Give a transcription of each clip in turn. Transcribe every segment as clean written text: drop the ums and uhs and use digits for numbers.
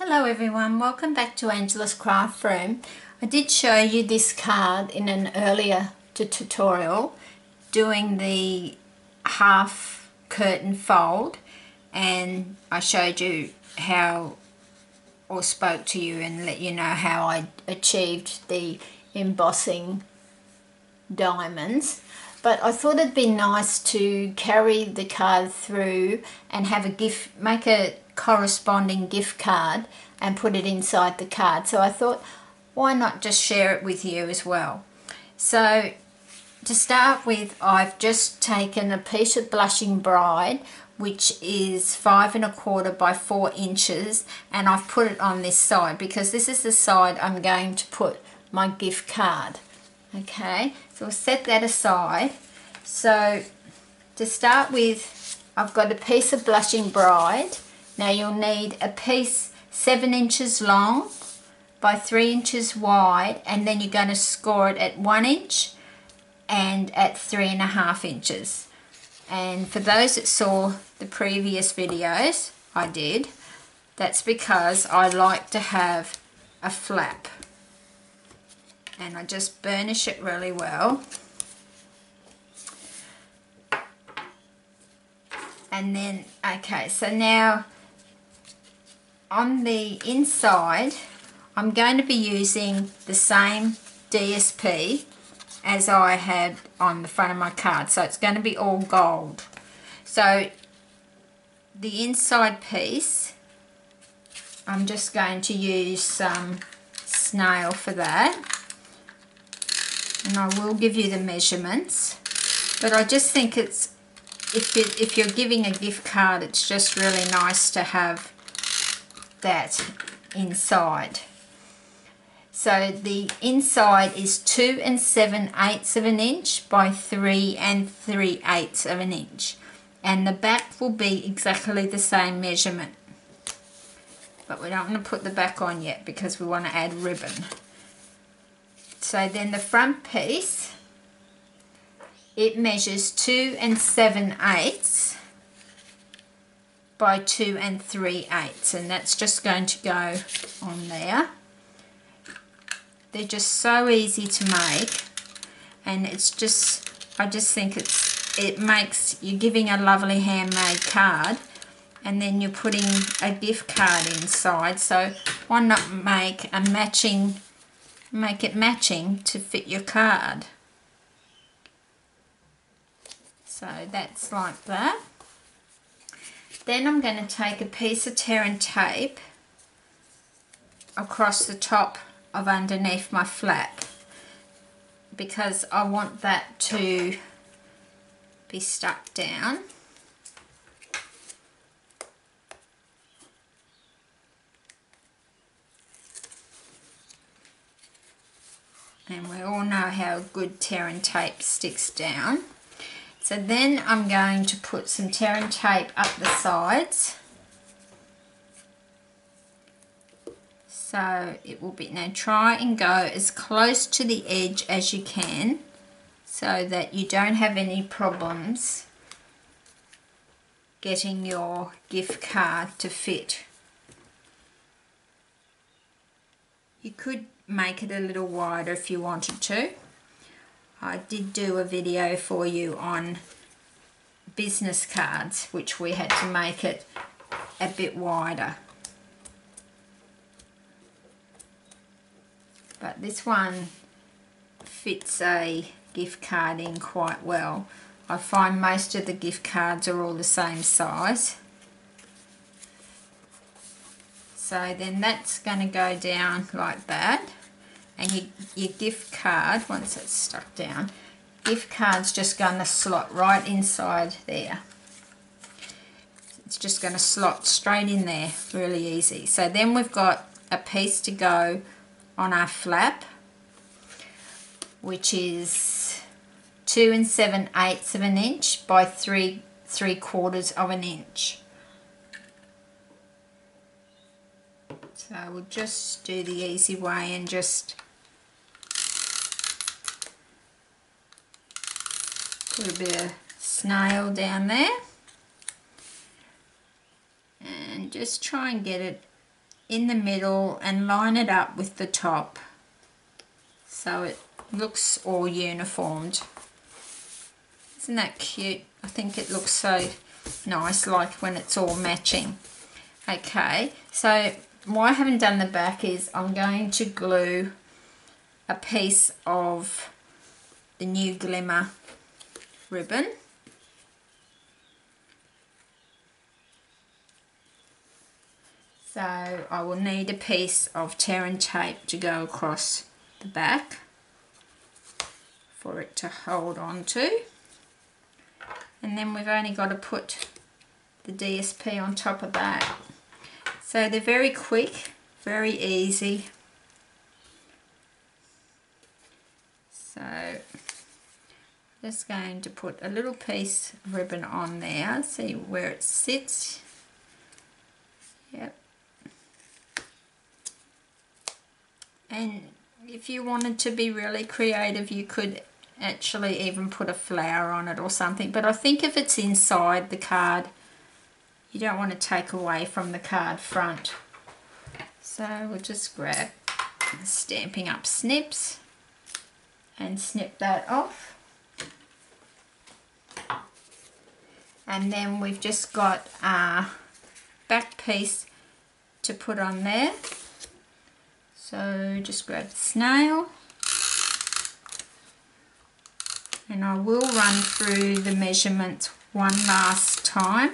Hello everyone, welcome back to Angela's Craft Room. I did show you this card in an earlier tutorial doing the half curtain fold, and I showed you how, or spoke to you and let you know how I achieved the embossing diamonds. But I thought it'd be nice to carry the card through and have a gift, make a corresponding gift card and put it inside the card. So I thought, why not just share it with you as well? So to start with, I've just taken a piece of Blushing Bride, which is 5 1/4 by 4 inches, and I've put it on this side because this is the side I'm going to put my gift card. Okay, so we'll set that aside. So to start with, I've got a piece of Blushing Bride. Now you'll need a piece 7 inches long by 3 inches wide, and then you're going to score it at 1 inch and at 3.5 inches. And for those that saw the previous videos I did, that's because I like to have a flap. And I just burnish it really well. And then, okay, so now on the inside, I'm going to be using the same DSP as I had on the front of my card. So it's going to be all gold. So the inside piece, I'm just going to use some snail for that. And I will give you the measurements, but I just think it's, if you're giving a gift card, it's just really nice to have that inside. So the inside is 2 7/8 of an inch by 3 3/8 of an inch, and the back will be exactly the same measurement, but we don't want to put the back on yet because we want to add ribbon. So then the front piece, it measures 2 7/8 by 2 3/8, and that's just going to go on there. They're just so easy to make, and it's just, I just think it makes, you're giving a lovely handmade card, and then you're putting a gift card inside. So why not make a matching, make it matching to fit your card. So that's like that. Then I'm going to take a piece of tear and tape across the top of underneath my flap, because I want that to be stuck down. And we all know how good tear and tape sticks down. So then I'm going to put some tear and tape up the sides. So it will be, now try and go as close to the edge as you can so that you don't have any problems getting your gift card to fit. You could make it a little wider if you wanted to. I did do a video for you on business cards, which we had to make it a bit wider. But this one fits a gift card in quite well. I find most of the gift cards are all the same size. So then that's going to go down like that. And your gift card, once it's stuck down, gift card's just going to slot right inside there. It's just going to slot straight in there, really easy. So then we've got a piece to go on our flap, which is 2 7/8 of an inch by 3 3/4 of an inch. So we'll just do the easy way and just put a bit of snail down there and just try and get it in the middle and line it up with the top so it looks all uniformed. Isn't that cute? I think it looks so nice, like when it's all matching. Okay, so why I haven't done the back is I'm going to glue a piece of the New Glimmer ribbon. So I will need a piece of tear and tape to go across the back for it to hold on to. And then we've only got to put the DSP on top of that. So they're very quick, very easy. So just going to put a little piece of ribbon on there, see where it sits. Yep. And if you wanted to be really creative, you could actually even put a flower on it or something. But I think if it's inside the card, you don't want to take away from the card front. So we'll just grab the Stampin' Up! Snips and snip that off. And then we've just got a back piece to put on there. So just grab the snail. And I will run through the measurements one last time.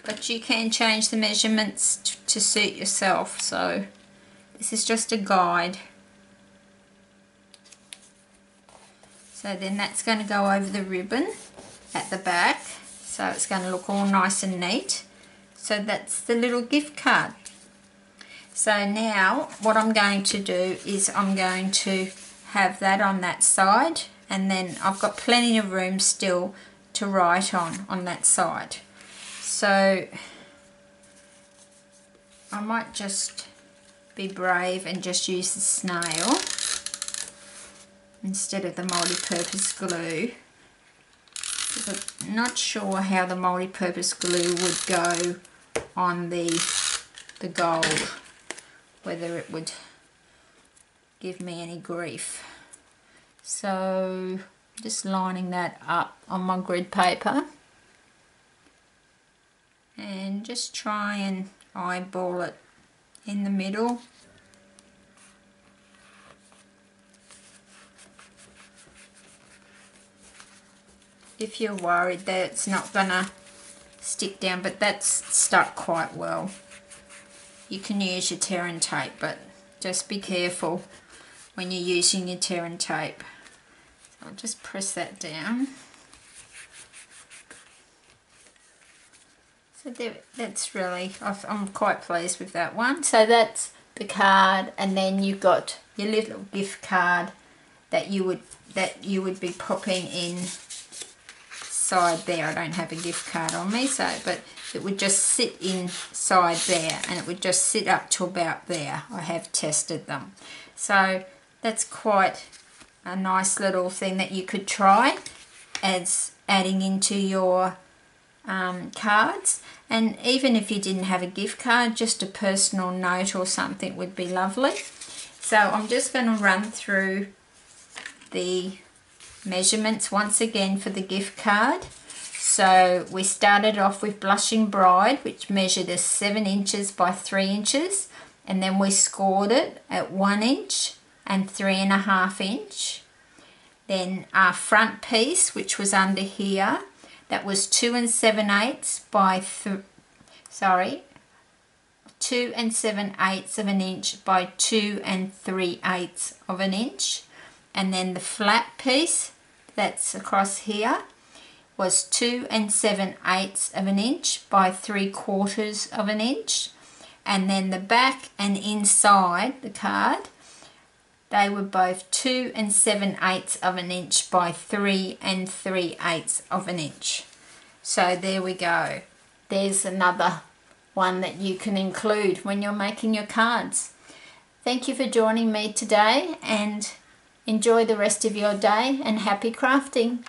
But you can change the measurements to suit yourself, so this is just a guide. So then that's going to go over the ribbon at the back, so it's going to look all nice and neat. So that's the little gift card. So now what I'm going to do is I'm going to have that on that side, and then I've got plenty of room still to write on that side. So I might just be brave and just use the snail instead of the multi-purpose glue, because I'm not sure how the multi-purpose glue would go on the gold, whether it would give me any grief. So just lining that up on my grid paper and just try and eyeball it in the middle. If you're worried that it's not gonna stick down, but that's stuck quite well. You can use your tear and tape, but just be careful when you're using your tear and tape. So I'll just press that down. So there, that's really, I'm quite pleased with that one. So that's the card, and then you've got your little gift card that you would be popping inside there. I don't have a gift card on me, so but it would just sit inside there, and it would just sit up to about there. I have tested them. So that's quite a nice little thing that you could try as adding into your cards. And even if you didn't have a gift card, just a personal note or something would be lovely. So I'm just going to run through the measurements once again for the gift card. So we started off with Blushing Bride, which measured as 7 inches by 3 inches, and then we scored it at 1 inch and 3.5 inch. Then our front piece, which was under here, that was 2 7/8 by 2 7/8 of an inch by 2 3/8 of an inch. And then the flat piece that's across here was 2 7/8 of an inch by 3/4 of an inch. And then the back and inside the card, they were both 2 7/8 of an inch by 3 3/8 of an inch. So there we go. There's another one that you can include when you're making your cards. Thank you for joining me today, and enjoy the rest of your day, and happy crafting.